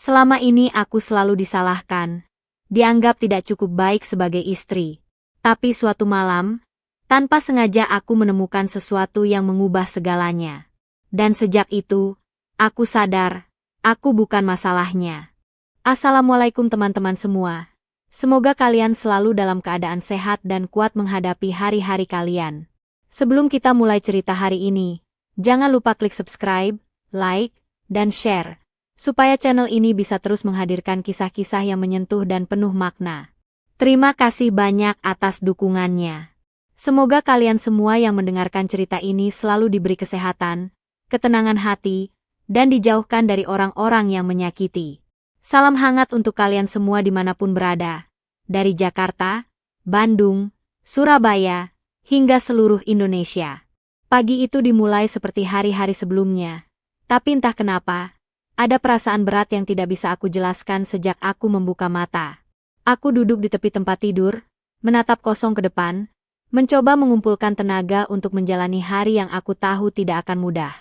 Selama ini aku selalu disalahkan, dianggap tidak cukup baik sebagai istri. Tapi suatu malam, tanpa sengaja aku menemukan sesuatu yang mengubah segalanya. Dan sejak itu, aku sadar, aku bukan masalahnya. Assalamualaikum teman-teman semua. Semoga kalian selalu dalam keadaan sehat dan kuat menghadapi hari-hari kalian. Sebelum kita mulai cerita hari ini, jangan lupa klik subscribe, like, dan share, supaya channel ini bisa terus menghadirkan kisah-kisah yang menyentuh dan penuh makna. Terima kasih banyak atas dukungannya. Semoga kalian semua yang mendengarkan cerita ini selalu diberi kesehatan, ketenangan hati, dan dijauhkan dari orang-orang yang menyakiti. Salam hangat untuk kalian semua dimanapun berada, dari Jakarta, Bandung, Surabaya, hingga seluruh Indonesia. Pagi itu dimulai seperti hari-hari sebelumnya, tapi entah kenapa, ada perasaan berat yang tidak bisa aku jelaskan sejak aku membuka mata. Aku duduk di tepi tempat tidur, menatap kosong ke depan, mencoba mengumpulkan tenaga untuk menjalani hari yang aku tahu tidak akan mudah.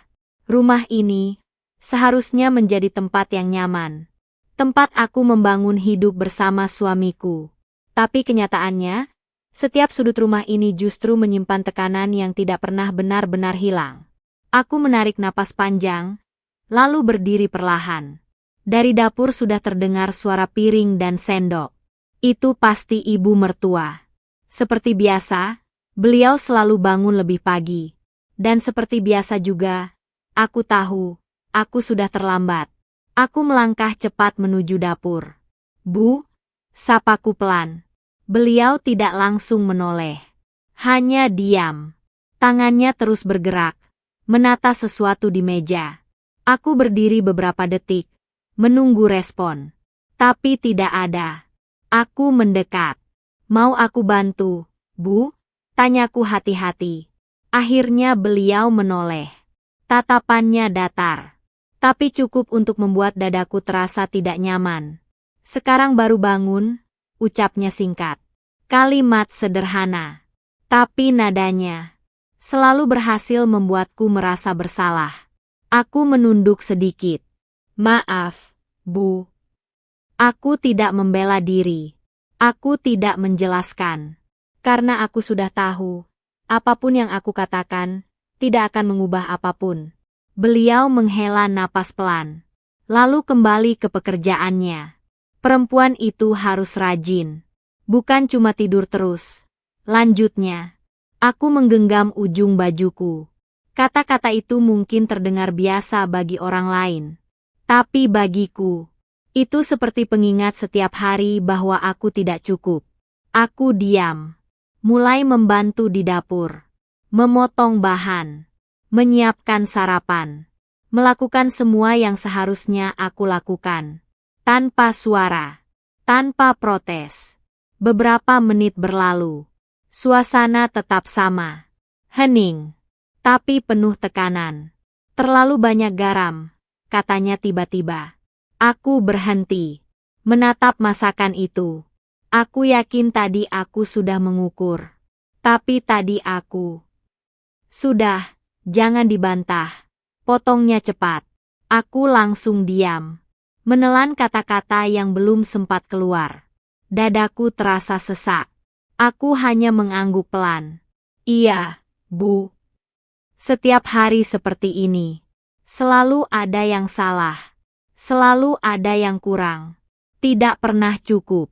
Rumah ini seharusnya menjadi tempat yang nyaman. Tempat aku membangun hidup bersama suamiku. Tapi kenyataannya, setiap sudut rumah ini justru menyimpan tekanan yang tidak pernah benar-benar hilang. Aku menarik napas panjang, lalu berdiri perlahan. Dari dapur sudah terdengar suara piring dan sendok. Itu pasti ibu mertua. Seperti biasa, beliau selalu bangun lebih pagi. Dan seperti biasa juga, aku tahu, aku sudah terlambat. Aku melangkah cepat menuju dapur. Bu, sapaku pelan. Beliau tidak langsung menoleh. Hanya diam. Tangannya terus bergerak, menata sesuatu di meja. Aku berdiri beberapa detik, menunggu respon. Tapi tidak ada. Aku mendekat. Mau aku bantu, Bu? Tanyaku hati-hati. Akhirnya beliau menoleh. Tatapannya datar. Tapi cukup untuk membuat dadaku terasa tidak nyaman. Sekarang baru bangun, ucapnya singkat. Kalimat sederhana. Tapi nadanya selalu berhasil membuatku merasa bersalah. Aku menunduk sedikit. Maaf, Bu. Aku tidak membela diri. Aku tidak menjelaskan. Karena aku sudah tahu, apapun yang aku katakan, tidak akan mengubah apapun. Beliau menghela napas pelan. Lalu kembali ke pekerjaannya. Perempuan itu harus rajin. Bukan cuma tidur terus. Lanjutnya, aku menggenggam ujung bajuku. Kata-kata itu mungkin terdengar biasa bagi orang lain. Tapi bagiku, itu seperti pengingat setiap hari bahwa aku tidak cukup. Aku diam. Mulai membantu di dapur. Memotong bahan. Menyiapkan sarapan. Melakukan semua yang seharusnya aku lakukan. Tanpa suara. Tanpa protes. Beberapa menit berlalu. Suasana tetap sama. Hening. Tapi penuh tekanan. Terlalu banyak garam, katanya tiba-tiba. Aku berhenti. Menatap masakan itu. Aku yakin tadi aku sudah mengukur. Tapi tadi aku. Sudah, jangan dibantah. Potongnya cepat. Aku langsung diam. Menelan kata-kata yang belum sempat keluar. Dadaku terasa sesak. Aku hanya mengangguk pelan. Iya, Bu. Setiap hari seperti ini. Selalu ada yang salah. Selalu ada yang kurang. Tidak pernah cukup.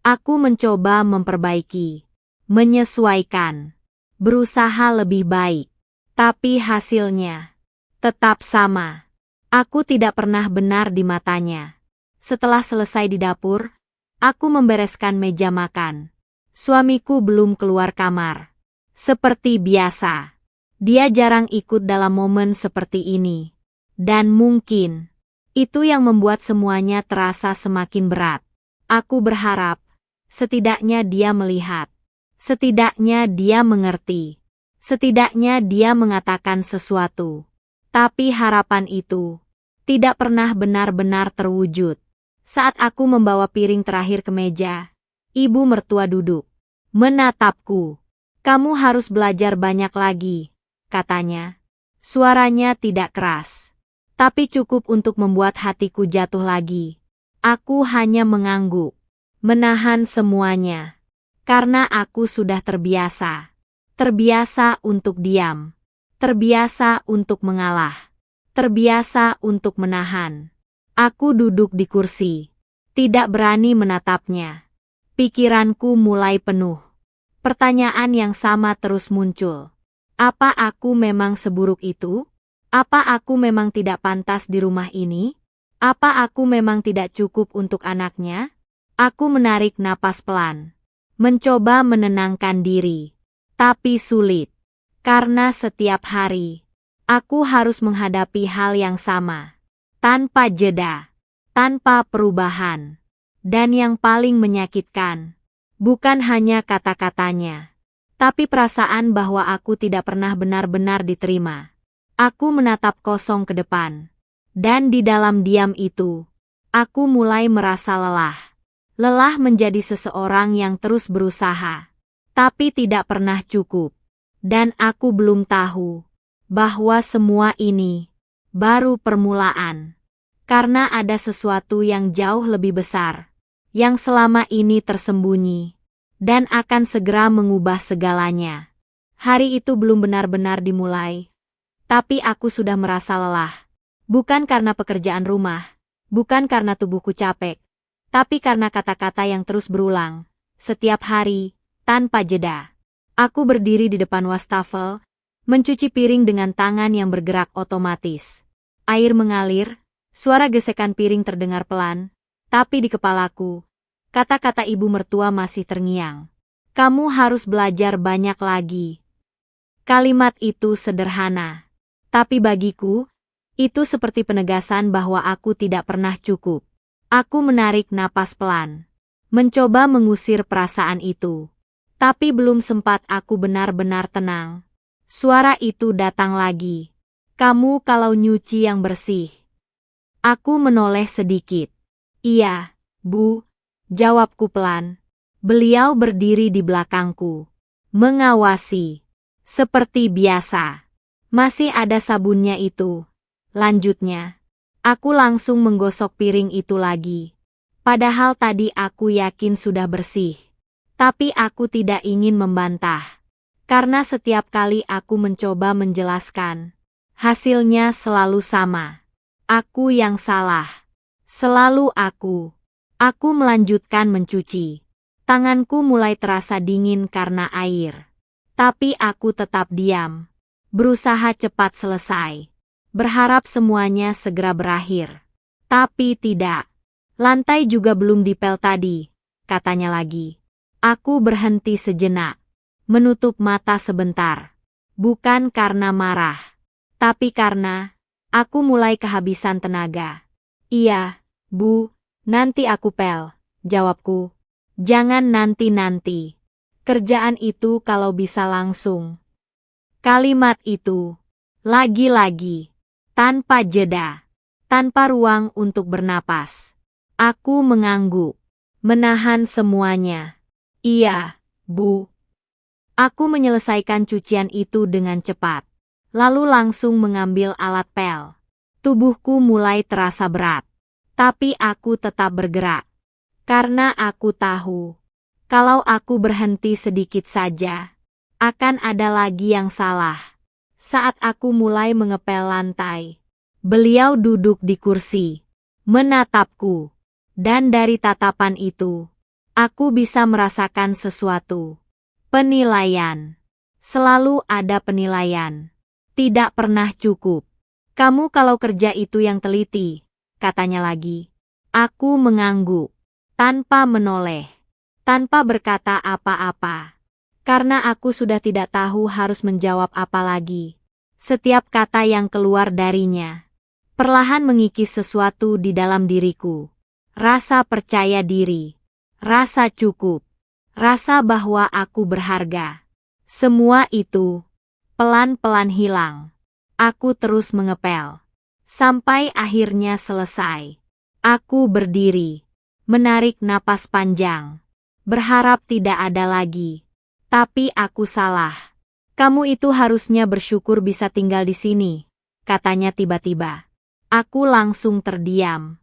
Aku mencoba memperbaiki. Menyesuaikan. Berusaha lebih baik. Tapi hasilnya tetap sama. Aku tidak pernah benar di matanya. Setelah selesai di dapur, aku membereskan meja makan. Suamiku belum keluar kamar. Seperti biasa. Dia jarang ikut dalam momen seperti ini. Dan mungkin itu yang membuat semuanya terasa semakin berat. Aku berharap, setidaknya dia melihat. Setidaknya dia mengerti. Setidaknya dia mengatakan sesuatu. Tapi harapan itu tidak pernah benar-benar terwujud. Saat aku membawa piring terakhir ke meja, ibu mertua duduk. Menatapku. Kamu harus belajar banyak lagi, katanya. Suaranya tidak keras. Tapi cukup untuk membuat hatiku jatuh lagi. Aku hanya mengangguk, menahan semuanya. Karena aku sudah terbiasa. Terbiasa untuk diam. Terbiasa untuk mengalah. Terbiasa untuk menahan. Aku duduk di kursi. Tidak berani menatapnya. Pikiranku mulai penuh. Pertanyaan yang sama terus muncul. Apa aku memang seburuk itu? Apa aku memang tidak pantas di rumah ini? Apa aku memang tidak cukup untuk anaknya? Aku menarik napas pelan. Mencoba menenangkan diri. Tapi sulit. Karena setiap hari, aku harus menghadapi hal yang sama. Tanpa jeda. Tanpa perubahan. Dan yang paling menyakitkan, bukan hanya kata-katanya, tapi perasaan bahwa aku tidak pernah benar-benar diterima. Aku menatap kosong ke depan. Dan di dalam diam itu, aku mulai merasa lelah. Lelah menjadi seseorang yang terus berusaha, tapi tidak pernah cukup. Dan aku belum tahu bahwa semua ini baru permulaan. Karena ada sesuatu yang jauh lebih besar, yang selama ini tersembunyi, dan akan segera mengubah segalanya. Hari itu belum benar-benar dimulai, tapi aku sudah merasa lelah. Bukan karena pekerjaan rumah, bukan karena tubuhku capek, tapi karena kata-kata yang terus berulang, setiap hari, tanpa jeda. Aku berdiri di depan wastafel, mencuci piring dengan tangan yang bergerak otomatis. Air mengalir, suara gesekan piring terdengar pelan, tapi di kepalaku, kata-kata ibu mertua masih terngiang. Kamu harus belajar banyak lagi. Kalimat itu sederhana, tapi bagiku, itu seperti penegasan bahwa aku tidak pernah cukup. Aku menarik napas pelan, mencoba mengusir perasaan itu. Tapi belum sempat aku benar-benar tenang. Suara itu datang lagi. Kamu kalau nyuci yang bersih. Aku menoleh sedikit. Iya, Bu, jawabku pelan. Beliau berdiri di belakangku, mengawasi. Seperti biasa. Masih ada sabunnya itu. Lanjutnya, aku langsung menggosok piring itu lagi. Padahal tadi aku yakin sudah bersih. Tapi aku tidak ingin membantah. Karena setiap kali aku mencoba menjelaskan, hasilnya selalu sama. Aku yang salah. Selalu aku. Aku melanjutkan mencuci. Tanganku mulai terasa dingin karena air. Tapi aku tetap diam. Berusaha cepat selesai. Berharap semuanya segera berakhir. Tapi tidak. Lantai juga belum dipel tadi, katanya lagi. Aku berhenti sejenak. Menutup mata sebentar. Bukan karena marah. Tapi karena aku mulai kehabisan tenaga. Iya, Bu, nanti aku pel, jawabku. Jangan nanti-nanti. Kerjaan itu kalau bisa langsung. Kalimat itu, lagi-lagi. Tanpa jeda, tanpa ruang untuk bernapas. Aku mengangguk, menahan semuanya. Iya, Bu. Aku menyelesaikan cucian itu dengan cepat, lalu langsung mengambil alat pel. Tubuhku mulai terasa berat, tapi aku tetap bergerak. Karena aku tahu, kalau aku berhenti sedikit saja, akan ada lagi yang salah. Saat aku mulai mengepel lantai, beliau duduk di kursi, menatapku, dan dari tatapan itu, aku bisa merasakan sesuatu. Penilaian. Selalu ada penilaian. Tidak pernah cukup. Kamu kalau kerja itu yang teliti, katanya lagi. Aku mengangguk, tanpa menoleh, tanpa berkata apa-apa. Karena aku sudah tidak tahu harus menjawab apa lagi. Setiap kata yang keluar darinya perlahan mengikis sesuatu di dalam diriku. Rasa percaya diri, rasa cukup, rasa bahwa aku berharga. Semua itu pelan-pelan hilang. Aku terus mengepel. Sampai akhirnya selesai. Aku berdiri, menarik napas panjang. Berharap tidak ada lagi. Tapi aku salah. Kamu itu harusnya bersyukur bisa tinggal di sini, katanya tiba-tiba. Aku langsung terdiam.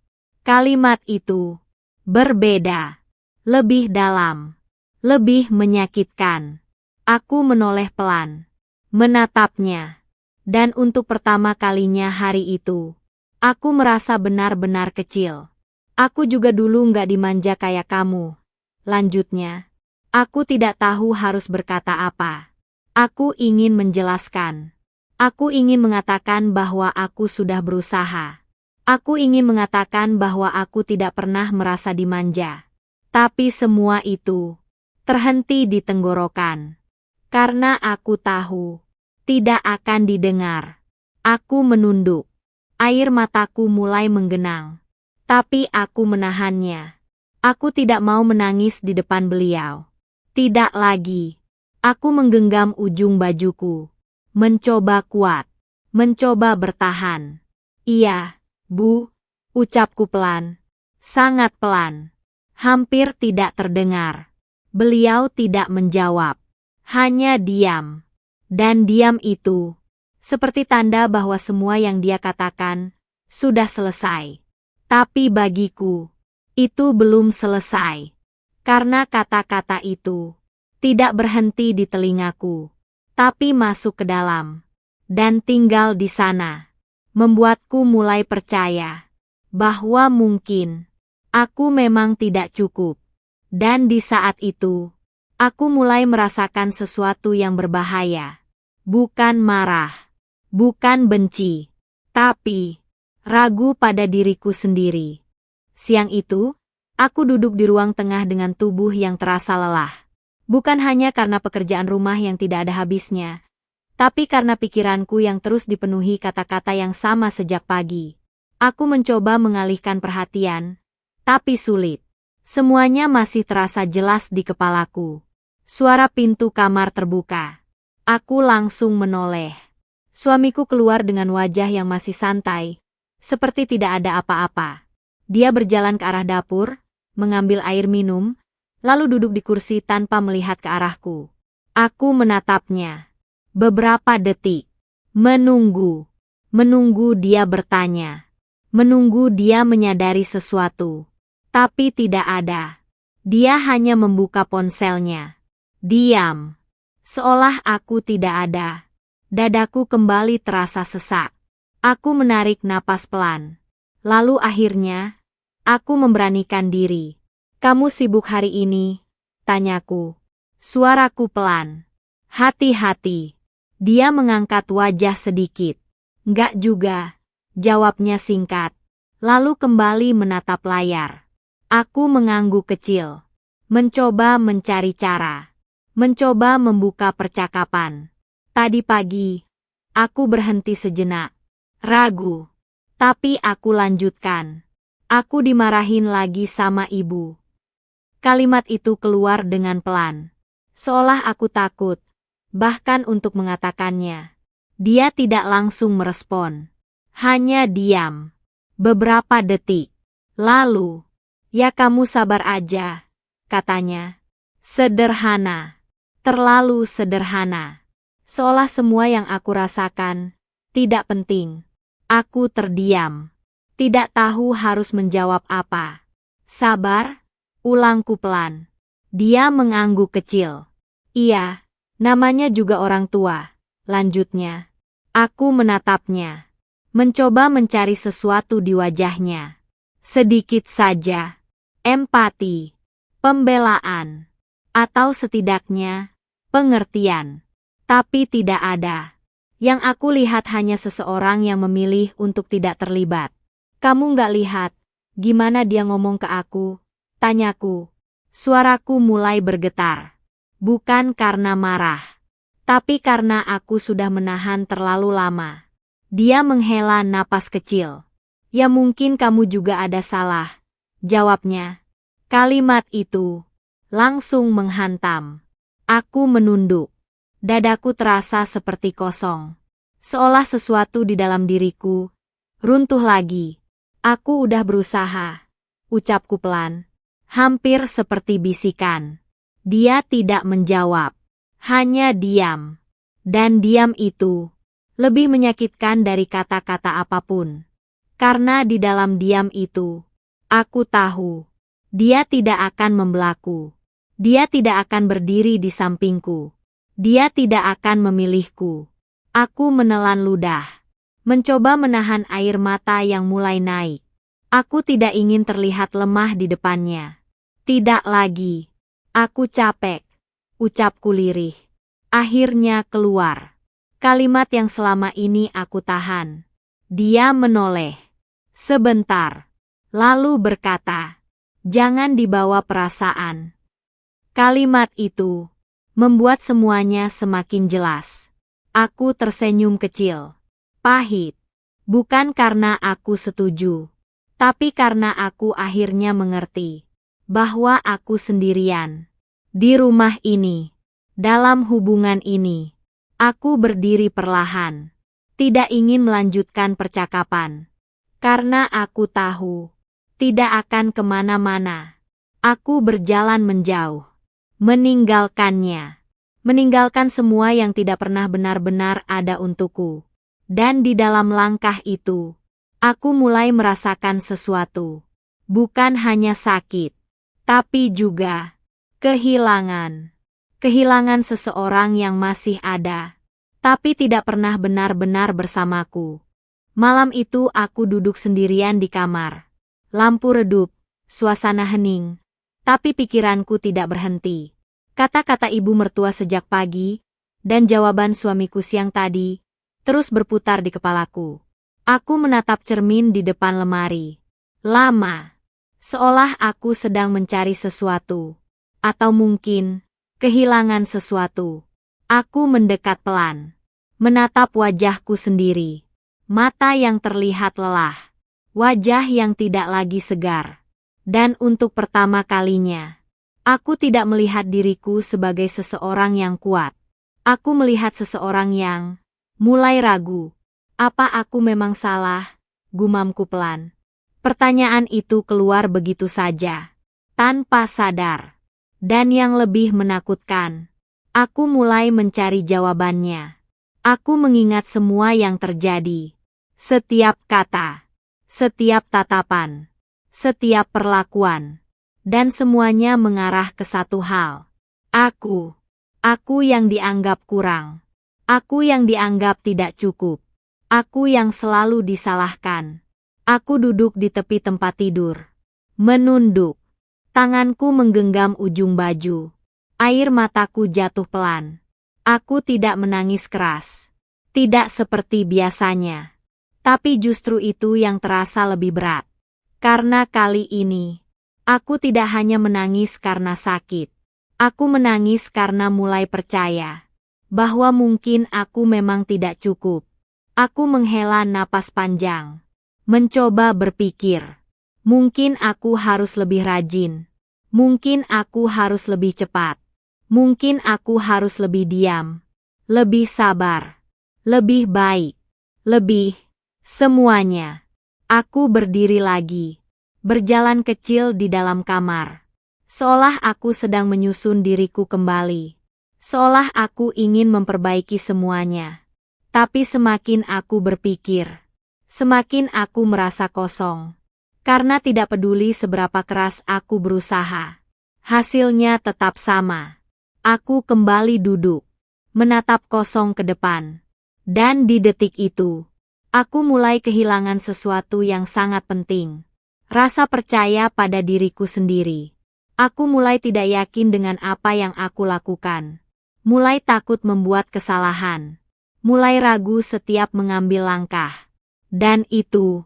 Kalimat itu berbeda, lebih dalam, lebih menyakitkan. Aku menoleh pelan, menatapnya. Dan untuk pertama kalinya hari itu, aku merasa benar-benar kecil. Aku juga dulu nggak dimanja kayak kamu. Lanjutnya, aku tidak tahu harus berkata apa. Aku ingin menjelaskan. Aku ingin mengatakan bahwa aku sudah berusaha. Aku ingin mengatakan bahwa aku tidak pernah merasa dimanja. Tapi semua itu terhenti di tenggorokan. Karena aku tahu tidak akan didengar. Aku menunduk. Air mataku mulai menggenang. Tapi aku menahannya. Aku tidak mau menangis di depan beliau. Tidak lagi. Aku menggenggam ujung bajuku. Mencoba kuat. Mencoba bertahan. Iya, Bu, ucapku pelan. Sangat pelan. Hampir tidak terdengar. Beliau tidak menjawab. Hanya diam. Dan diam itu seperti tanda bahwa semua yang dia katakan sudah selesai. Tapi bagiku, itu belum selesai. Karena kata-kata itu tidak berhenti di telingaku, tapi masuk ke dalam dan tinggal di sana. Membuatku mulai percaya bahwa mungkin aku memang tidak cukup. Dan di saat itu, aku mulai merasakan sesuatu yang berbahaya. Bukan marah, bukan benci, tapi ragu pada diriku sendiri. Siang itu, aku duduk di ruang tengah dengan tubuh yang terasa lelah. Bukan hanya karena pekerjaan rumah yang tidak ada habisnya, tapi karena pikiranku yang terus dipenuhi kata-kata yang sama sejak pagi. Aku mencoba mengalihkan perhatian, tapi sulit. Semuanya masih terasa jelas di kepalaku. Suara pintu kamar terbuka. Aku langsung menoleh. Suamiku keluar dengan wajah yang masih santai, seperti tidak ada apa-apa. Dia berjalan ke arah dapur, mengambil air minum, lalu duduk di kursi tanpa melihat ke arahku. Aku menatapnya. Beberapa detik. Menunggu. Menunggu dia bertanya. Menunggu dia menyadari sesuatu. Tapi tidak ada. Dia hanya membuka ponselnya. Diam. Seolah aku tidak ada. Dadaku kembali terasa sesak. Aku menarik napas pelan. Lalu akhirnya, aku memberanikan diri. Kamu sibuk hari ini? Tanyaku. Suaraku pelan. Hati-hati. Dia mengangkat wajah sedikit. Enggak juga. Jawabnya singkat. Lalu kembali menatap layar. Aku mengangguk kecil. Mencoba mencari cara. Mencoba membuka percakapan. Tadi pagi, aku berhenti sejenak. Ragu. Tapi aku lanjutkan. Aku dimarahin lagi sama ibu. Kalimat itu keluar dengan pelan. Seolah aku takut, bahkan untuk mengatakannya. Dia tidak langsung merespon. Hanya diam. Beberapa detik. Lalu, ya kamu sabar aja, katanya. Sederhana. Terlalu sederhana. Seolah semua yang aku rasakan tidak penting. Aku terdiam. Tidak tahu harus menjawab apa. Sabar, ulangku pelan. Dia mengangguk kecil. Iya, namanya juga orang tua. Lanjutnya. Aku menatapnya. Mencoba mencari sesuatu di wajahnya. Sedikit saja. Empati. Pembelaan. Atau setidaknya, pengertian. Tapi tidak ada. Yang aku lihat hanya seseorang yang memilih untuk tidak terlibat. Kamu nggak lihat gimana dia ngomong ke aku? Tanyaku. Suaraku mulai bergetar. Bukan karena marah. Tapi karena aku sudah menahan terlalu lama. Dia menghela napas kecil. Ya mungkin kamu juga ada salah. Jawabnya. Kalimat itu langsung menghantam. Aku menunduk. Dadaku terasa seperti kosong. Seolah sesuatu di dalam diriku runtuh lagi. Aku udah berusaha. Ucapku pelan. Hampir seperti bisikan. Dia tidak menjawab. Hanya diam. Dan diam itu lebih menyakitkan dari kata-kata apapun. Karena di dalam diam itu, Aku tahu. Dia tidak akan membelaku. Dia tidak akan berdiri di sampingku. Dia tidak akan memilihku. Aku menelan ludah. Mencoba menahan air mata yang mulai naik. Aku tidak ingin terlihat lemah di depannya. Tidak lagi. Aku capek. Ucapku lirih. Akhirnya keluar. Kalimat yang selama ini aku tahan. Dia menoleh. Sebentar. Lalu berkata, "Jangan dibawa perasaan." Kalimat itu membuat semuanya semakin jelas. Aku tersenyum kecil. Pahit. Bukan karena aku setuju, tapi karena aku akhirnya mengerti bahwa aku sendirian. Di rumah ini, dalam hubungan ini, aku berdiri perlahan. Tidak ingin melanjutkan percakapan. Karena aku tahu, tidak akan kemana-mana. Aku berjalan menjauh. Meninggalkannya. Meninggalkan semua yang tidak pernah benar-benar ada untukku. Dan di dalam langkah itu, aku mulai merasakan sesuatu. Bukan hanya sakit, tapi juga kehilangan. Kehilangan seseorang yang masih ada, tapi tidak pernah benar-benar bersamaku. Malam itu aku duduk sendirian di kamar. Lampu redup, suasana hening. Tapi pikiranku tidak berhenti. Kata-kata ibu mertua sejak pagi, dan jawaban suamiku siang tadi, terus berputar di kepalaku. Aku menatap cermin di depan lemari. Lama. Seolah aku sedang mencari sesuatu. Atau mungkin, kehilangan sesuatu. Aku mendekat pelan. Menatap wajahku sendiri. Mata yang terlihat lelah. Wajah yang tidak lagi segar. Dan untuk pertama kalinya, aku tidak melihat diriku sebagai seseorang yang kuat. Aku melihat seseorang yang mulai ragu. Apa aku memang salah? Gumamku pelan. Pertanyaan itu keluar begitu saja, tanpa sadar. Dan yang lebih menakutkan, aku mulai mencari jawabannya. Aku mengingat semua yang terjadi. Setiap kata, setiap tatapan, setiap perlakuan, dan semuanya mengarah ke satu hal. Aku yang dianggap kurang. Aku yang dianggap tidak cukup. Aku yang selalu disalahkan. Aku duduk di tepi tempat tidur. Menunduk. Tanganku menggenggam ujung baju. Air mataku jatuh pelan. Aku tidak menangis keras. Tidak seperti biasanya. Tapi justru itu yang terasa lebih berat. Karena kali ini, aku tidak hanya menangis karena sakit. Aku menangis karena mulai percaya bahwa mungkin aku memang tidak cukup. Aku menghela napas panjang. Mencoba berpikir. Mungkin aku harus lebih rajin. Mungkin aku harus lebih cepat. Mungkin aku harus lebih diam. Lebih sabar. Lebih baik. Lebih semuanya. Aku berdiri lagi. Berjalan kecil di dalam kamar. Seolah aku sedang menyusun diriku kembali. Seolah aku ingin memperbaiki semuanya. Tapi semakin aku berpikir, semakin aku merasa kosong. Karena tidak peduli seberapa keras aku berusaha. Hasilnya tetap sama. Aku kembali duduk. Menatap kosong ke depan. Dan di detik itu, aku mulai kehilangan sesuatu yang sangat penting. Rasa percaya pada diriku sendiri. Aku mulai tidak yakin dengan apa yang aku lakukan. Mulai takut membuat kesalahan. Mulai ragu setiap mengambil langkah. Dan itu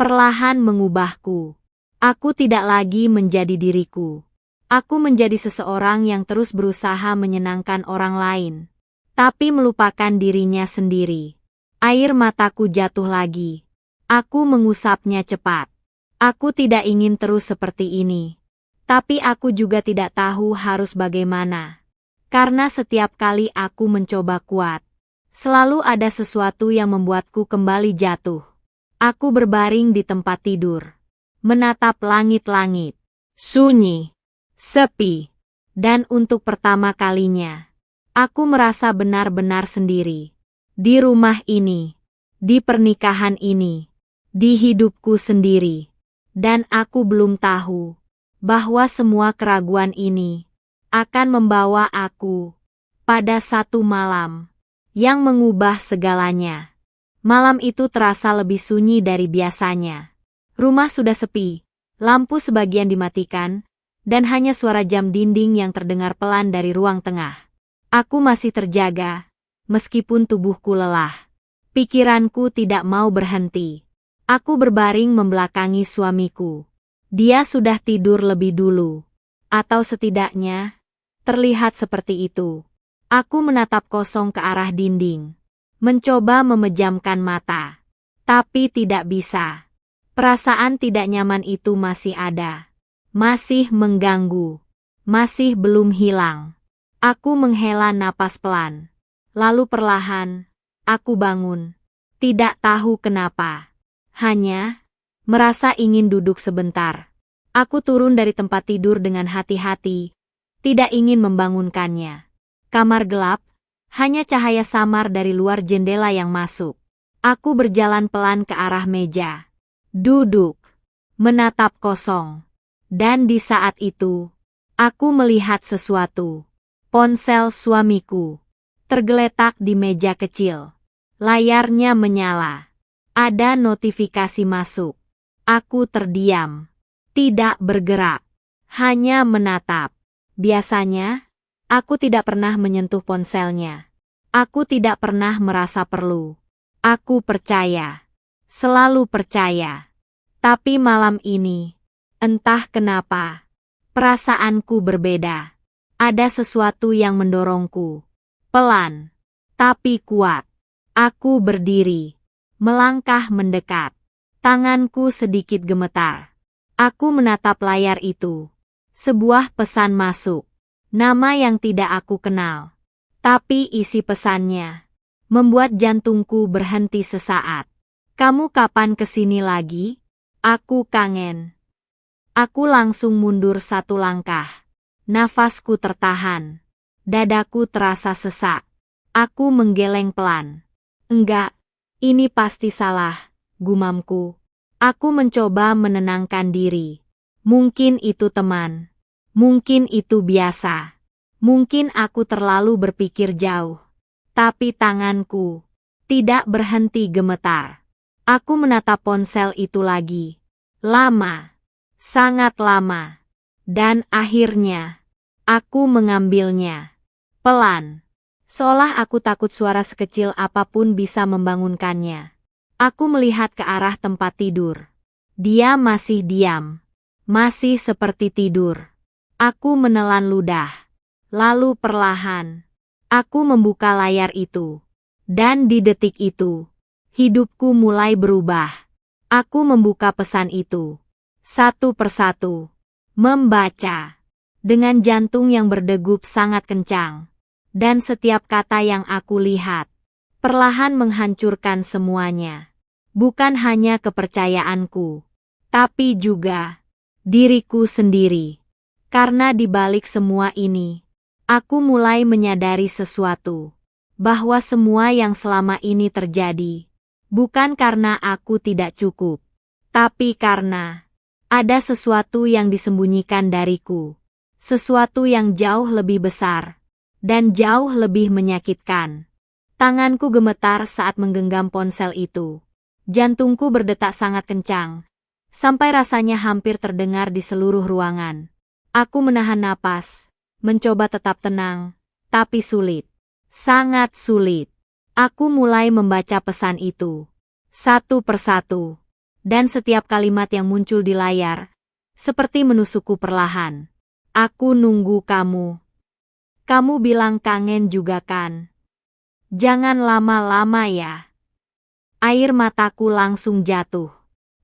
perlahan mengubahku. Aku tidak lagi menjadi diriku. Aku menjadi seseorang yang terus berusaha menyenangkan orang lain, tapi melupakan dirinya sendiri. Air mataku jatuh lagi. Aku mengusapnya cepat. Aku tidak ingin terus seperti ini. Tapi aku juga tidak tahu harus bagaimana. Karena setiap kali aku mencoba kuat, selalu ada sesuatu yang membuatku kembali jatuh. Aku berbaring di tempat tidur. Menatap langit-langit. Sunyi. Sepi. Dan untuk pertama kalinya, aku merasa benar-benar sendiri. Di rumah ini. Di pernikahan ini. Di hidupku sendiri. Dan aku belum tahu bahwa semua keraguan ini akan membawa aku pada satu malam yang mengubah segalanya. Malam itu terasa lebih sunyi dari biasanya. Rumah sudah sepi, lampu sebagian dimatikan, dan hanya suara jam dinding yang terdengar pelan dari ruang tengah. Aku masih terjaga, meskipun tubuhku lelah. Pikiranku tidak mau berhenti. Aku berbaring membelakangi suamiku. Dia sudah tidur lebih dulu. Atau setidaknya, terlihat seperti itu. Aku menatap kosong ke arah dinding. Mencoba memejamkan mata. Tapi tidak bisa. Perasaan tidak nyaman itu masih ada. Masih mengganggu. Masih belum hilang. Aku menghela napas pelan. Lalu perlahan, aku bangun. Tidak tahu kenapa. Hanya merasa ingin duduk sebentar. Aku turun dari tempat tidur dengan hati-hati, tidak ingin membangunkannya. Kamar gelap, hanya cahaya samar dari luar jendela yang masuk. Aku berjalan pelan ke arah meja. Duduk, menatap kosong. Dan di saat itu, aku melihat sesuatu. Ponsel suamiku tergeletak di meja kecil. Layarnya menyala. Ada notifikasi masuk. Aku terdiam. Tidak bergerak. Hanya menatap. Biasanya, aku tidak pernah menyentuh ponselnya. Aku tidak pernah merasa perlu. Aku percaya. Selalu percaya. Tapi malam ini, entah kenapa, perasaanku berbeda. Ada sesuatu yang mendorongku. Pelan, tapi kuat. Aku berdiri. Melangkah mendekat. Tanganku sedikit gemetar. Aku menatap layar itu. Sebuah pesan masuk. Nama yang tidak aku kenal. Tapi isi pesannya membuat jantungku berhenti sesaat. Kamu kapan kesini lagi? Aku kangen. Aku langsung mundur satu langkah. Nafasku tertahan. Dadaku terasa sesak. Aku menggeleng pelan. Enggak. Ini pasti salah, gumamku. Aku mencoba menenangkan diri. Mungkin itu teman. Mungkin itu biasa. Mungkin aku terlalu berpikir jauh. Tapi tanganku tidak berhenti gemetar. Aku menatap ponsel itu lagi. Lama. Sangat lama. Dan akhirnya, aku mengambilnya. Pelan. Seolah aku takut suara sekecil apapun bisa membangunkannya. Aku melihat ke arah tempat tidur. Dia masih diam. Masih seperti tidur. Aku menelan ludah. Lalu perlahan, aku membuka layar itu. Dan di detik itu, hidupku mulai berubah. Aku membuka pesan itu. Satu persatu. Membaca. Dengan jantung yang berdegup sangat kencang. Dan setiap kata yang aku lihat, perlahan menghancurkan semuanya. Bukan hanya kepercayaanku, tapi juga diriku sendiri. Karena di balik semua ini, aku mulai menyadari sesuatu. Bahwa semua yang selama ini terjadi, bukan karena aku tidak cukup, tapi karena ada sesuatu yang disembunyikan dariku. Sesuatu yang jauh lebih besar. Dan jauh lebih menyakitkan. Tanganku gemetar saat menggenggam ponsel itu. Jantungku berdetak sangat kencang, sampai rasanya hampir terdengar di seluruh ruangan. Aku menahan napas, mencoba tetap tenang, tapi sulit. Sangat sulit. Aku mulai membaca pesan itu. Satu persatu. Dan setiap kalimat yang muncul di layar, seperti menusukku perlahan. Aku nunggu kamu. Kamu bilang kangen juga kan? Jangan lama-lama ya. Air mataku langsung jatuh.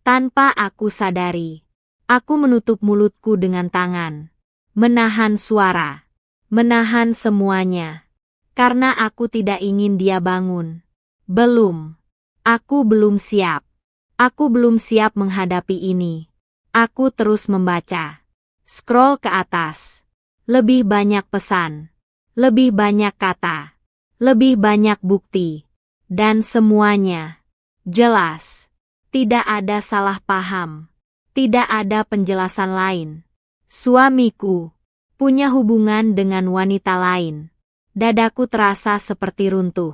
Tanpa aku sadari, aku menutup mulutku dengan tangan. Menahan suara. Menahan semuanya. Karena aku tidak ingin dia bangun. Belum. Aku belum siap. Aku belum siap menghadapi ini. Aku terus membaca. Scroll ke atas. Lebih banyak pesan. Lebih banyak kata, lebih banyak bukti, dan semuanya jelas. Tidak ada salah paham. Tidak ada penjelasan lain. Suamiku punya hubungan dengan wanita lain. Dadaku terasa seperti runtuh.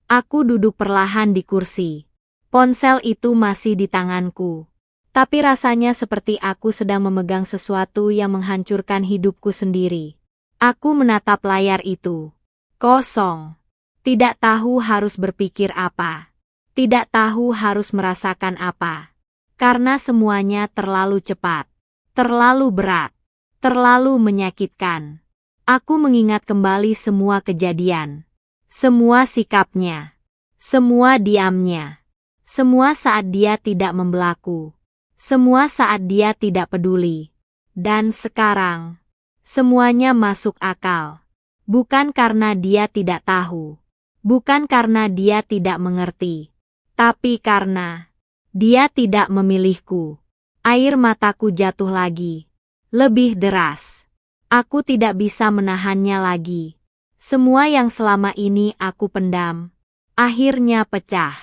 Aku duduk perlahan di kursi. Ponsel itu masih di tanganku. Tapi rasanya seperti aku sedang memegang sesuatu yang menghancurkan hidupku sendiri. Aku menatap layar itu. Kosong. Tidak tahu harus berpikir apa. Tidak tahu harus merasakan apa. Karena semuanya terlalu cepat. Terlalu berat. Terlalu menyakitkan. Aku mengingat kembali semua kejadian. Semua sikapnya. Semua diamnya. Semua saat dia tidak membelaku. Semua saat dia tidak peduli. Dan sekarang, semuanya masuk akal. Bukan karena dia tidak tahu. Bukan karena dia tidak mengerti. Tapi karena dia tidak memilihku. Air mataku jatuh lagi. Lebih deras. Aku tidak bisa menahannya lagi. Semua yang selama ini aku pendam, akhirnya pecah.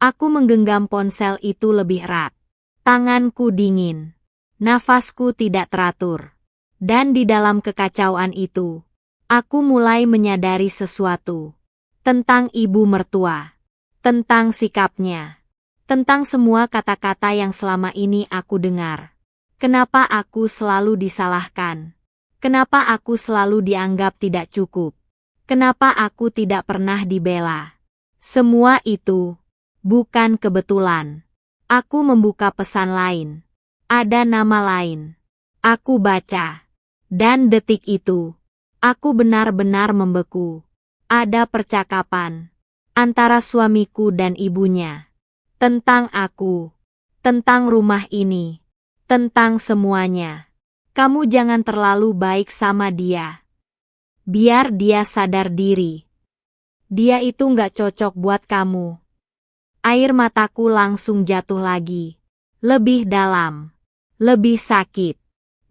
Aku menggenggam ponsel itu lebih erat. Tanganku dingin. Nafasku tidak teratur. Dan di dalam kekacauan itu, aku mulai menyadari sesuatu. Tentang ibu mertua. Tentang sikapnya. Tentang semua kata-kata yang selama ini aku dengar. Kenapa aku selalu disalahkan? Kenapa aku selalu dianggap tidak cukup? Kenapa aku tidak pernah dibela? Semua itu bukan kebetulan. Aku membuka pesan lain. Ada nama lain. Aku baca. Dan detik itu, aku benar-benar membeku. Ada percakapan antara suamiku dan ibunya. Tentang aku. Tentang rumah ini. Tentang semuanya. Kamu jangan terlalu baik sama dia. Biar dia sadar diri. Dia itu nggak cocok buat kamu. Air mataku langsung jatuh lagi. Lebih dalam. Lebih sakit.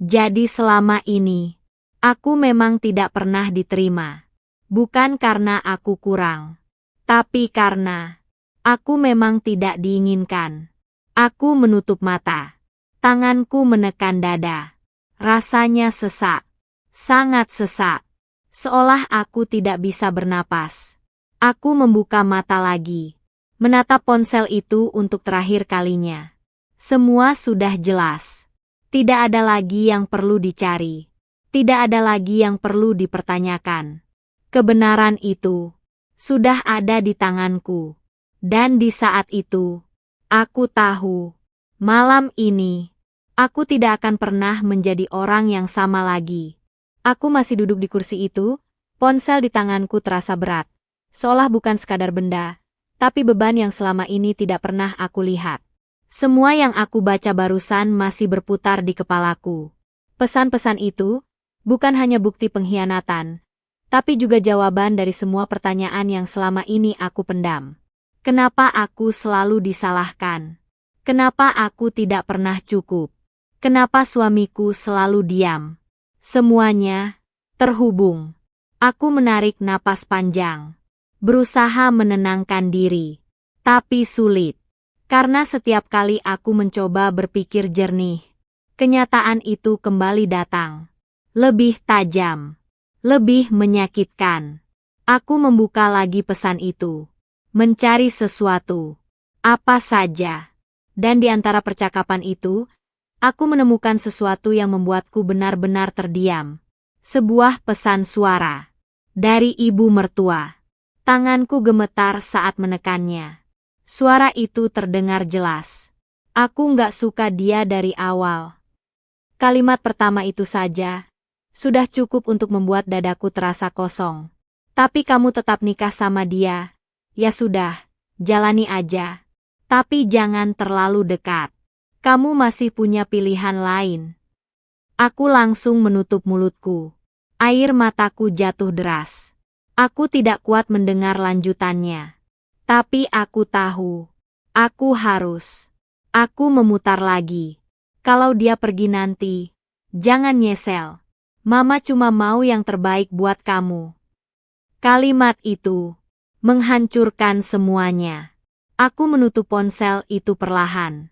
Jadi selama ini, aku memang tidak pernah diterima. Bukan karena aku kurang. Tapi karena aku memang tidak diinginkan. Aku menutup mata. Tanganku menekan dada. Rasanya sesak. Sangat sesak. Seolah aku tidak bisa bernapas. Aku membuka mata lagi. Menatap ponsel itu untuk terakhir kalinya. Semua sudah jelas. Tidak ada lagi yang perlu dicari. Tidak ada lagi yang perlu dipertanyakan. Kebenaran itu sudah ada di tanganku. Dan di saat itu, aku tahu, malam ini, aku tidak akan pernah menjadi orang yang sama lagi. Aku masih duduk di kursi itu, ponsel di tanganku terasa berat. Seolah bukan sekadar benda, tapi beban yang selama ini tidak pernah aku lihat. Semua yang aku baca barusan masih berputar di kepalaku. Pesan-pesan itu bukan hanya bukti pengkhianatan, tapi juga jawaban dari semua pertanyaan yang selama ini aku pendam. Kenapa aku selalu disalahkan? Kenapa aku tidak pernah cukup? Kenapa suamiku selalu diam? Semuanya terhubung. Aku menarik napas panjang. Berusaha menenangkan diri. Tapi sulit. Karena setiap kali aku mencoba berpikir jernih, kenyataan itu kembali datang. Lebih tajam. Lebih menyakitkan. Aku membuka lagi pesan itu. Mencari sesuatu. Apa saja. Dan di antara percakapan itu, aku menemukan sesuatu yang membuatku benar-benar terdiam. Sebuah pesan suara. Dari ibu mertua. Tanganku gemetar saat menekannya. Suara itu terdengar jelas. Aku nggak suka dia dari awal. Kalimat pertama itu saja sudah cukup untuk membuat dadaku terasa kosong. Tapi kamu tetap nikah sama dia. Ya sudah, jalani aja. Tapi jangan terlalu dekat. Kamu masih punya pilihan lain. Aku langsung menutup mulutku. Air mataku jatuh deras. Aku tidak kuat mendengar lanjutannya. Tapi aku tahu. Aku harus. Aku memutar lagi. Kalau dia pergi nanti, jangan nyesel. Mama cuma mau yang terbaik buat kamu. Kalimat itu menghancurkan semuanya. Aku menutup ponsel itu perlahan.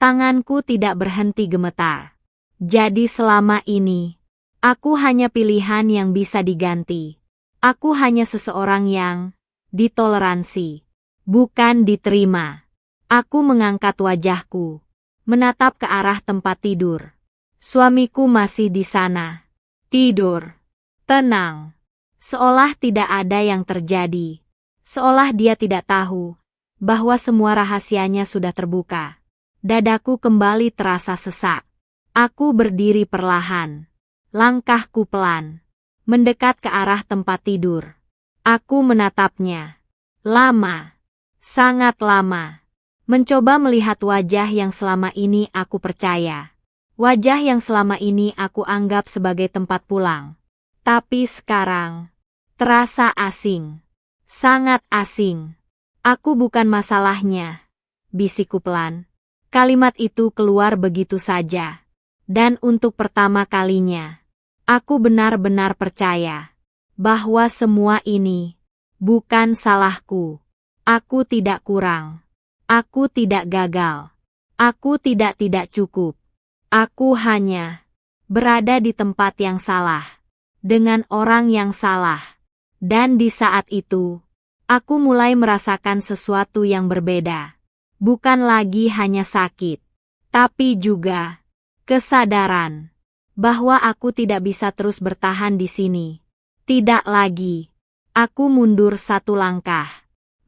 Tanganku tidak berhenti gemetar. Jadi selama ini, aku hanya pilihan yang bisa diganti. Aku hanya seseorang yang ditoleransi, bukan diterima. Aku mengangkat wajahku, menatap ke arah tempat tidur. Suamiku masih di sana. Tidur. Tenang. Seolah tidak ada yang terjadi. Seolah dia tidak tahu bahwa semua rahasianya sudah terbuka. Dadaku kembali terasa sesak. Aku berdiri perlahan. Langkahku pelan. Mendekat ke arah tempat tidur. Aku menatapnya. Lama. Sangat lama. Mencoba melihat wajah yang selama ini aku percaya. Wajah yang selama ini aku anggap sebagai tempat pulang. Tapi sekarang, terasa asing. Sangat asing. Aku bukan masalahnya. Bisikku pelan. Kalimat itu keluar begitu saja. Dan untuk pertama kalinya, aku benar-benar percaya bahwa semua ini bukan salahku. Aku tidak kurang. Aku tidak gagal. Aku tidak cukup. Aku hanya berada di tempat yang salah, dengan orang yang salah. Dan di saat itu, aku mulai merasakan sesuatu yang berbeda. Bukan lagi hanya sakit, tapi juga kesadaran bahwa aku tidak bisa terus bertahan di sini. Tidak lagi. Aku mundur satu langkah,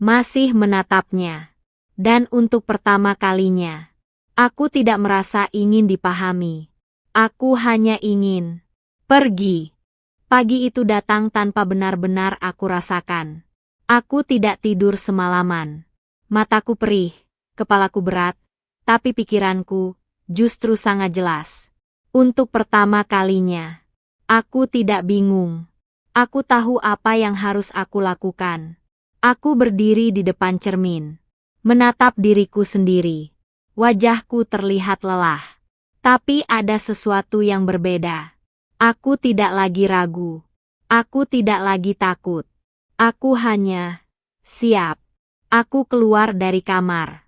masih menatapnya. Dan untuk pertama kalinya, aku tidak merasa ingin dipahami. Aku hanya ingin pergi. Pagi itu datang tanpa benar-benar aku rasakan. Aku tidak tidur semalaman. Mataku perih. Kepalaku berat, tapi pikiranku justru sangat jelas. Untuk pertama kalinya, aku tidak bingung. Aku tahu apa yang harus aku lakukan. Aku berdiri di depan cermin, menatap diriku sendiri. Wajahku terlihat lelah, tapi ada sesuatu yang berbeda. Aku tidak lagi ragu. Aku tidak lagi takut. Aku hanya siap. Aku keluar dari kamar.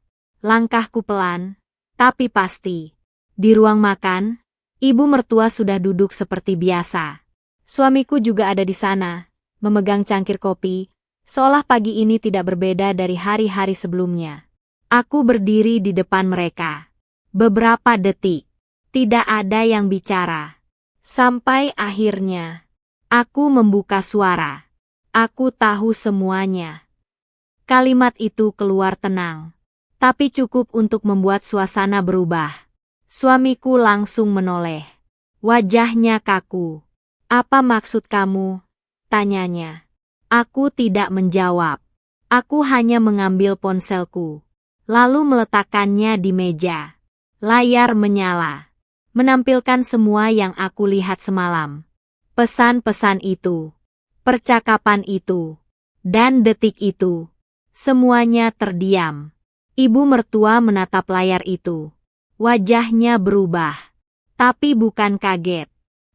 Langkahku pelan, tapi pasti. Di ruang makan, ibu mertua sudah duduk seperti biasa. Suamiku juga ada di sana, memegang cangkir kopi, seolah pagi ini tidak berbeda dari hari-hari sebelumnya. Aku berdiri di depan mereka. Beberapa detik, tidak ada yang bicara. Sampai akhirnya, aku membuka suara. Aku tahu semuanya. Kalimat itu keluar tenang, tapi cukup untuk membuat suasana berubah. Suamiku langsung menoleh. Wajahnya kaku. Apa maksud kamu? Tanyanya. Aku tidak menjawab. Aku hanya mengambil ponselku, lalu meletakkannya di meja. Layar menyala, menampilkan semua yang aku lihat semalam. Pesan-pesan itu, percakapan itu, dan detik itu. Semuanya terdiam. Ibu mertua menatap layar itu. Wajahnya berubah. Tapi bukan kaget.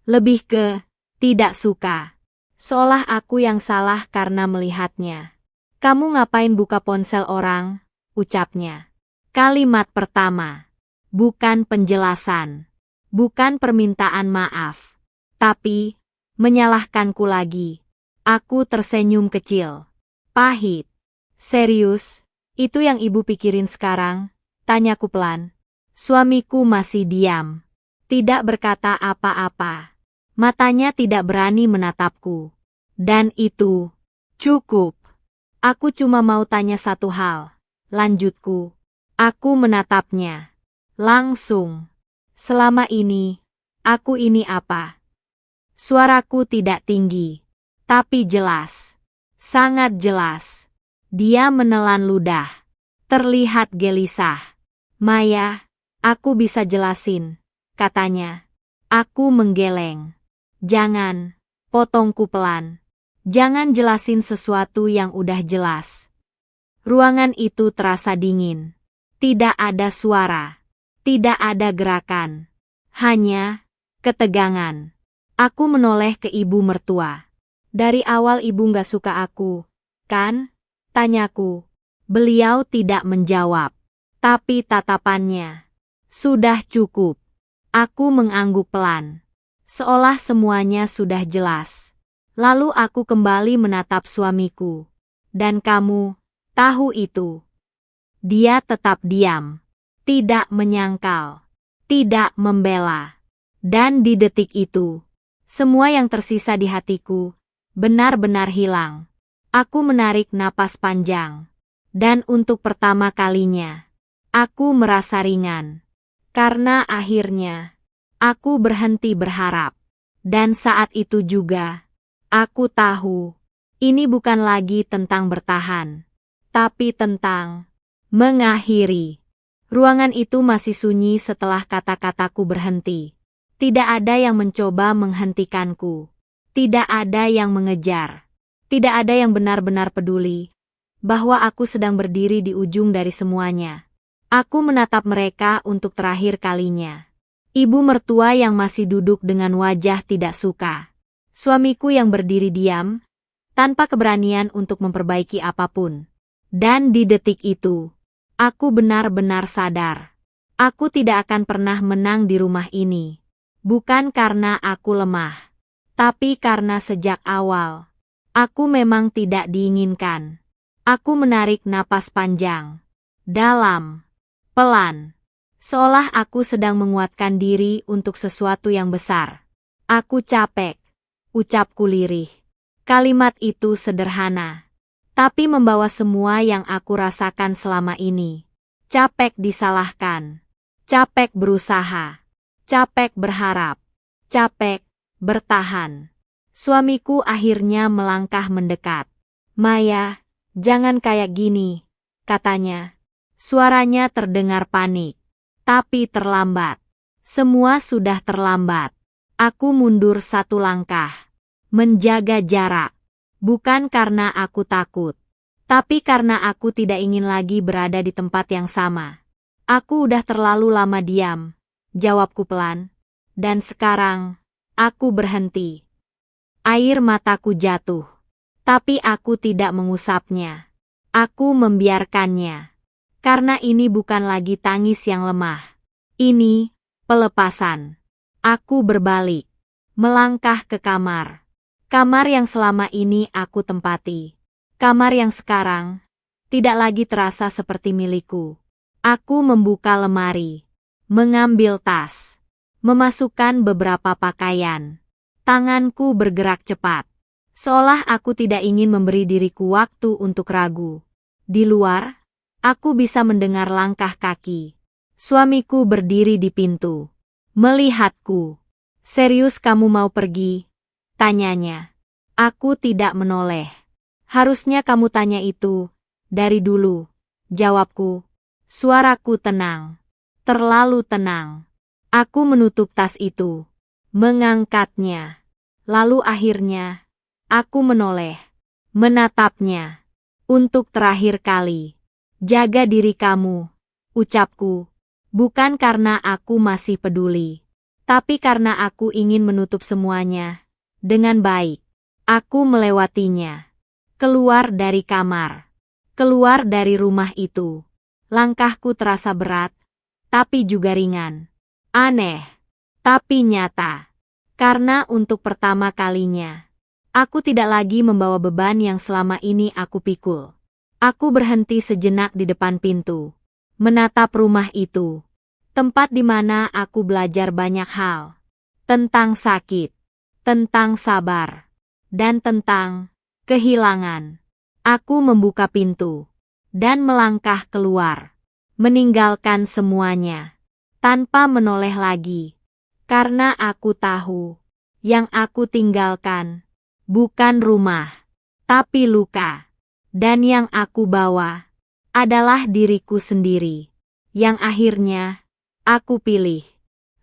Lebih ke tidak suka. Seolah aku yang salah karena melihatnya. Kamu ngapain buka ponsel orang? Ucapnya. Kalimat pertama. Bukan penjelasan. Bukan permintaan maaf. Tapi menyalahkanku lagi. Aku tersenyum kecil. Pahit. Serius? Itu yang ibu pikirin sekarang? Tanyaku pelan. Suamiku masih diam. Tidak berkata apa-apa. Matanya tidak berani menatapku. Dan itu cukup. Aku cuma mau tanya satu hal. Lanjutku. Aku menatapnya. Langsung. Selama ini, aku ini apa? Suaraku tidak tinggi. Tapi jelas. Sangat jelas. Dia menelan ludah. Terlihat gelisah. Maya, aku bisa jelasin, katanya. Aku menggeleng. Jangan, potongku pelan. Jangan jelasin sesuatu yang udah jelas. Ruangan itu terasa dingin. Tidak ada suara. Tidak ada gerakan. Hanya ketegangan. Aku menoleh ke ibu mertua. Dari awal ibu gak suka aku, kan? Tanyaku. Beliau tidak menjawab. Tapi tatapannya Sudah cukup. Aku mengangguk pelan. Seolah semuanya sudah jelas. Lalu aku kembali menatap suamiku. Dan kamu, tahu itu. Dia tetap diam. Tidak menyangkal. Tidak membela. Dan di detik itu, semua yang tersisa di hatiku benar-benar hilang. Aku menarik napas panjang. Dan untuk pertama kalinya, aku merasa ringan. Karena akhirnya, aku berhenti berharap. Dan saat itu juga, aku tahu, ini bukan lagi tentang bertahan, tapi tentang mengakhiri. Ruangan itu masih sunyi setelah kata-kataku berhenti. Tidak ada yang mencoba menghentikanku. Tidak ada yang mengejar. Tidak ada yang benar-benar peduli bahwa aku sedang berdiri di ujung dari semuanya. Aku menatap mereka untuk terakhir kalinya. Ibu mertua yang masih duduk dengan wajah tidak suka. Suamiku yang berdiri diam, tanpa keberanian untuk memperbaiki apapun. Dan di detik itu, aku benar-benar sadar. Aku tidak akan pernah menang di rumah ini. Bukan karena aku lemah, tapi karena sejak awal, aku memang tidak diinginkan. Aku menarik napas panjang, dalam, pelan, seolah aku sedang menguatkan diri untuk sesuatu yang besar. Aku capek, ucapku lirih. Kalimat itu sederhana, tapi membawa semua yang aku rasakan selama ini. Capek disalahkan, capek berusaha, capek berharap, capek bertahan. Suamiku akhirnya melangkah mendekat. Maya, jangan kayak gini, katanya. Suaranya terdengar panik, tapi terlambat. Semua sudah terlambat. Aku mundur satu langkah, menjaga jarak. Bukan karena aku takut, tapi karena aku tidak ingin lagi berada di tempat yang sama. Aku udah terlalu lama diam, jawabku pelan. Dan sekarang, aku berhenti. Air mataku jatuh, tapi aku tidak mengusapnya. Aku membiarkannya. Karena ini bukan lagi tangis yang lemah. Ini, pelepasan. Aku berbalik, melangkah ke kamar. Kamar yang selama ini aku tempati. Kamar yang sekarang, tidak lagi terasa seperti milikku. Aku membuka lemari, mengambil tas, memasukkan beberapa pakaian. Tanganku bergerak cepat, seolah aku tidak ingin memberi diriku waktu untuk ragu. Di luar, aku bisa mendengar langkah kaki. Suamiku berdiri di pintu, melihatku. Serius kamu mau pergi? Tanyanya. Aku tidak menoleh. Harusnya kamu tanya itu dari dulu, jawabku. Suaraku tenang, terlalu tenang. Aku menutup tas itu, mengangkatnya. Lalu akhirnya, aku menoleh, menatapnya. Untuk terakhir kali, jaga diri kamu, ucapku. Bukan karena aku masih peduli, tapi karena aku ingin menutup semuanya dengan baik. Aku melewatinya, keluar dari kamar, keluar dari rumah itu. Langkahku terasa berat, tapi juga ringan. Aneh, tapi nyata. Karena untuk pertama kalinya, aku tidak lagi membawa beban yang selama ini aku pikul. Aku berhenti sejenak di depan pintu, menatap rumah itu. Tempat di mana aku belajar banyak hal. Tentang sakit, tentang sabar, dan tentang kehilangan. Aku membuka pintu dan melangkah keluar, meninggalkan semuanya, tanpa menoleh lagi. Karena aku tahu, yang aku tinggalkan bukan rumah, tapi luka. Dan yang aku bawa adalah diriku sendiri, yang akhirnya aku pilih.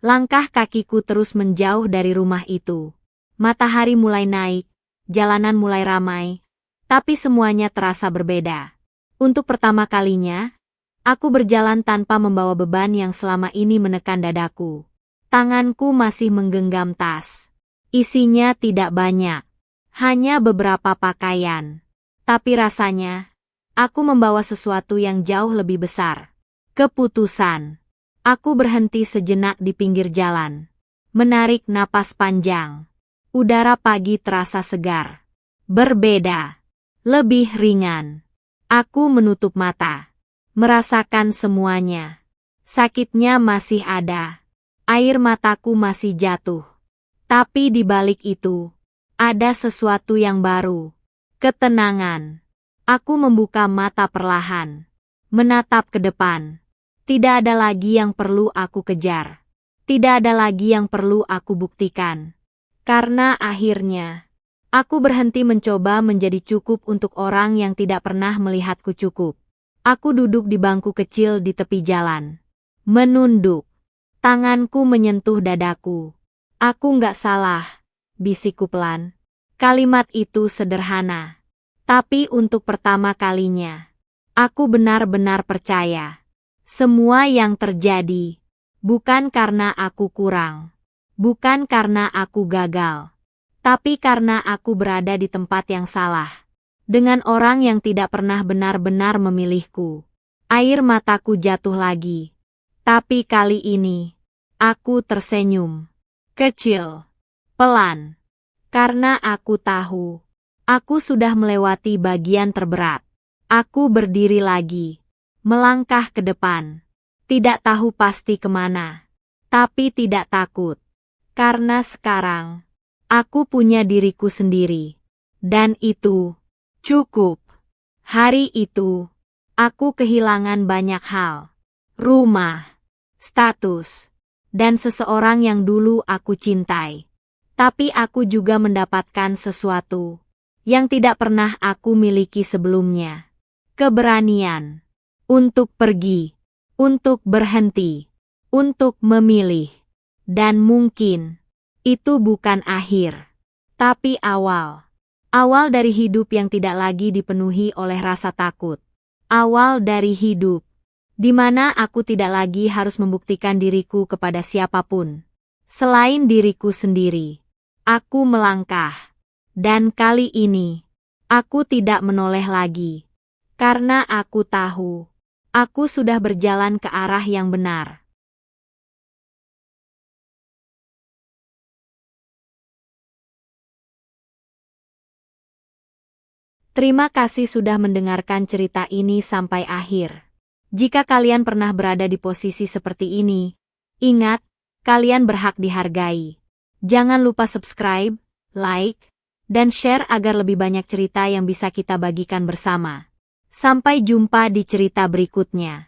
Langkah kakiku terus menjauh dari rumah itu. Matahari mulai naik, jalanan mulai ramai, tapi semuanya terasa berbeda. Untuk pertama kalinya, aku berjalan tanpa membawa beban yang selama ini menekan dadaku. Tanganku masih menggenggam tas. Isinya tidak banyak, hanya beberapa pakaian. Tapi rasanya, aku membawa sesuatu yang jauh lebih besar. Keputusan. Aku berhenti sejenak di pinggir jalan. Menarik napas panjang. Udara pagi terasa segar. Berbeda. Lebih ringan. Aku menutup mata. Merasakan semuanya. Sakitnya masih ada. Air mataku masih jatuh. Tapi di balik itu, ada sesuatu yang baru. Ketenangan. Aku membuka mata perlahan. Menatap ke depan. Tidak ada lagi yang perlu aku kejar. Tidak ada lagi yang perlu aku buktikan. Karena akhirnya, aku berhenti mencoba menjadi cukup untuk orang yang tidak pernah melihatku cukup. Aku duduk di bangku kecil di tepi jalan. Menunduk. Tanganku menyentuh dadaku. Aku nggak salah, bisikku pelan. Kalimat itu sederhana. Tapi untuk pertama kalinya, aku benar-benar percaya. Semua yang terjadi, bukan karena aku kurang. Bukan karena aku gagal. Tapi karena aku berada di tempat yang salah. Dengan orang yang tidak pernah benar-benar memilihku. Air mataku jatuh lagi. Tapi kali ini, aku tersenyum. Kecil. Pelan. Karena aku tahu, aku sudah melewati bagian terberat. Aku berdiri lagi. Melangkah ke depan. Tidak tahu pasti kemana. Tapi tidak takut. Karena sekarang, aku punya diriku sendiri. Dan itu cukup. Hari itu, aku kehilangan banyak hal. Rumah, status, dan seseorang yang dulu aku cintai. Tapi aku juga mendapatkan sesuatu yang tidak pernah aku miliki sebelumnya. Keberanian. Untuk pergi. Untuk berhenti. Untuk memilih. Dan mungkin, itu bukan akhir. Tapi awal. Awal dari hidup yang tidak lagi dipenuhi oleh rasa takut. Awal dari hidup, di mana aku tidak lagi harus membuktikan diriku kepada siapapun. Selain diriku sendiri, aku melangkah. Dan kali ini, aku tidak menoleh lagi. Karena aku tahu, aku sudah berjalan ke arah yang benar. Terima kasih sudah mendengarkan cerita ini sampai akhir. Jika kalian pernah berada di posisi seperti ini, ingat, kalian berhak dihargai. Jangan lupa subscribe, like, dan share agar lebih banyak cerita yang bisa kita bagikan bersama. Sampai jumpa di cerita berikutnya.